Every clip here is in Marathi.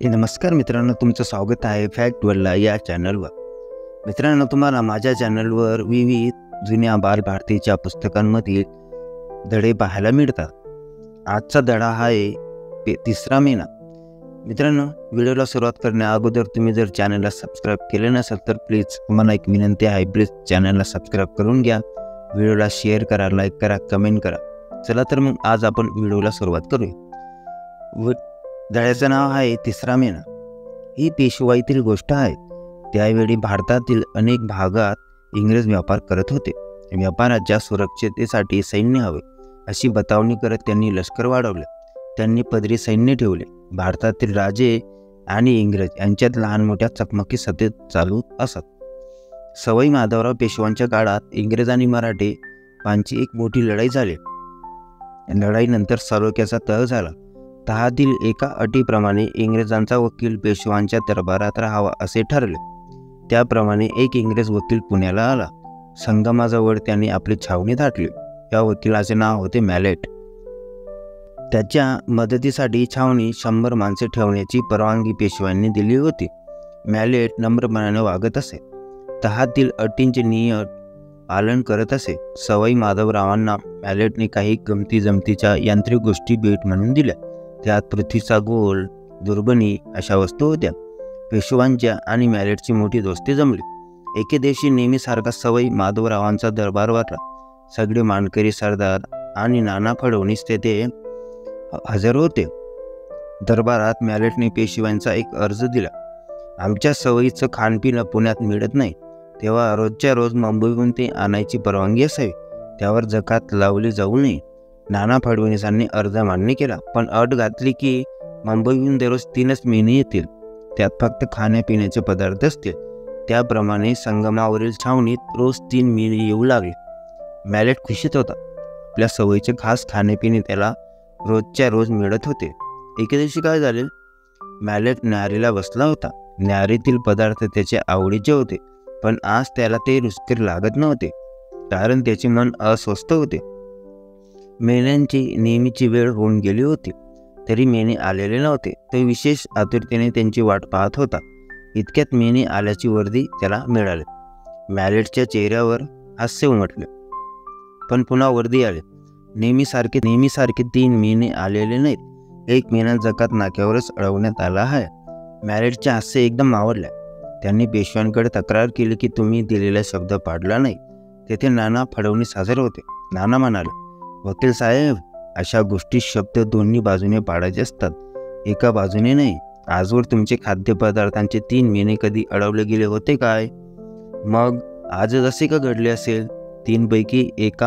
नमस्कार मित्रांनो, तुमचं स्वागत आहे फॅक्ट वर्ल्ड या चॅनलवर. मित्रांनो, तुम्हाला माझ्या चॅनलवर विविध जुन्या बालभारतीच्या पुस्तकांमधील धडे पाहायला मिळतात. आजचा धडा हा आहे 3 महिना. मित्रांनो, व्हिडिओला सुरुवात करण्या अगोदर तुम्ही जर चॅनलला सबस्क्राईब केले नसेल तर प्लीज तुम्हाला एक विनंती आहे, प्लीज चॅनलला सबस्क्राईब करून घ्या. व्हिडिओला शेअर करा, लाईक करा, कमेंट करा. चला तर मग आज आपण व्हिडिओला सुरुवात करूया. धड्याचं नाव आहे 3 महिना. ही पेशवाईतील गोष्ट आहे. त्यावेळी भारतातील अनेक भागात इंग्रज व्यापार करत होते. व्यापाराच्या सुरक्षिततेसाठी सैन्य हवे अशी बतावणी करत त्यांनी लष्कर वाढवले. त्यांनी पदरी सैन्य ठेवले. भारतातील राजे आणि इंग्रज यांच्यात लहान मोठ्या चकमकी सतत चालू असत. सवाई माधवराव पेशव्यांच्या काळात इंग्रज आणि मराठेची एक मोठी लढाई झाली. लढाईनंतर सलोख्याचा तह झाला. तहातील एका अटीप्रमाणे इंग्रजांचा वकील पेशव्यांच्या दरबारात राहावा असे ठरले. त्याप्रमाणे एक इंग्रज वकील पुण्याला आला. संगमाजवळ त्यांनी आपली छावणी थाटली. या वकिलाचे नाव होते मॅलेट. त्याच्या मदतीसाठी छावणी 100 माणसे ठेवण्याची परवानगी पेशव्यांनी दिली होती. मॅलेट नम्रपणाने वागत असे. तहातील अटींचे नियम पालन करत असे. सवाई माधवरावांना मॅलेटने काही गमती जमतीच्या यांत्रिक गोष्टी भेट म्हणून दिल्या. त्यात पृथ्वीचा गोल, दुर्बिणी अशा वस्तू होत्या. पेशव्यांच्या आणि मॅलेटची मोठी दोस्ती जमली. एके दिवशी नेहमीसारखा सवाई माधवरावांचा दरबार भरला. सगळे मानकरी, सरदार आणि नाना फडणवीस तेथे हजर होते. दरबारात मॅलेटने पेशव्यांचा एक अर्ज दिला. आमच्या सवयीचं खाणपिण पुण्यात मिळत नाही, तेव्हा रोजच्या रोज मुंबईहून ते आणायची परवानगी असावी. त्यावर जकात लावली जाऊ नये. नाना फडणवीसांनी अर्ज मान्य केला, पण अट घातली की मुंबईहून दररोज 3 महिने येतील. त्यात फक्त खाण्यापिण्याचे पदार्थ असतील. त्याप्रमाणे संगमावरील छावणीत रोज 3 महिने येऊ लागले. मॅलेट खुशीत होता. आपल्या सवयीचे खास खाणेपिणे त्याला रोजच्या रोज मिळत होते. एके दिवशी काय झाले, मॅलेट न्याहारीला बसला होता. न्याहारीतील पदार्थ त्याच्या आवडीचे होते, पण आज त्याला ते रुचकर लागत नव्हते, कारण त्याचे मन अस्वस्थ होते. मेण्यांची नेहमीची वेळ होऊन गेली होती, तरी मेणे आलेले नव्हते. तो विशेष आतुरतेने त्यांची वाट पाहत होता. इतक्यात मेणे आल्याची वर्दी त्याला मिळाली. मॅलेटच्या चेहऱ्यावर हास्य उमटले, पण पुन्हा वर्दी आले. नेहमीसारखे 3 महिने आलेले नाहीत. 1 महिना जकात नाक्यावरच अडवण्यात आला आहे. मॅलेटचे हास्य एकदम आवडले. त्यांनी पेशव्यांकडे तक्रार केली की तुम्ही दिलेला शब्द पाळला नाही. तेथे नाना फडणवीस हजर होते. नाना म्हणाले, वकील साहेब, अशा गोष्टी शब्द दोन्ही बाजूने पाडायचे असतात, एका बाजूने नाही. आजवर तुमचे खाद्यपदार्थांचे 3 महिने कधी अडवले गेले होते काय? मग आजच असे का घडले असेल? 3 पैकी 1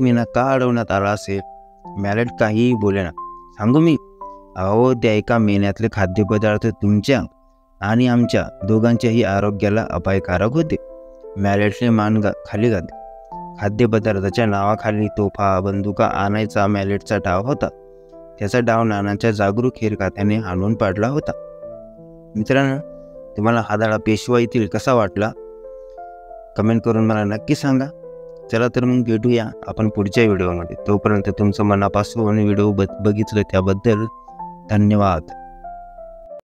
महिना का अडवण्यात आला असेल? मॅलेट काहीही बोलेना. सांगू मी? अहो, त्या 1 महिन्यातले खाद्यपदार्थ तुमच्या आणि आमच्या दोघांच्याही आरोग्याला अपायकारक होते. मॅलेटने मान खाली घातली. खाद्यपदार्थाच्या नावाखाली तोफा, बंदुका आणायचा मॅलेटचा डाव होता. त्याचा डाव नानाच्या जागरूक हेरखात्याने हाणून पाडला होता. मित्रांनो, तुम्हाला हा धडा पेशवाईतील कसा वाटला कमेंट करून मला नक्की सांगा. चला तर मग भेटूया आपण पुढच्या व्हिडिओमध्ये. तोपर्यंत तुमचं मनापासून व्हिडिओ बघितलं त्याबद्दल धन्यवाद.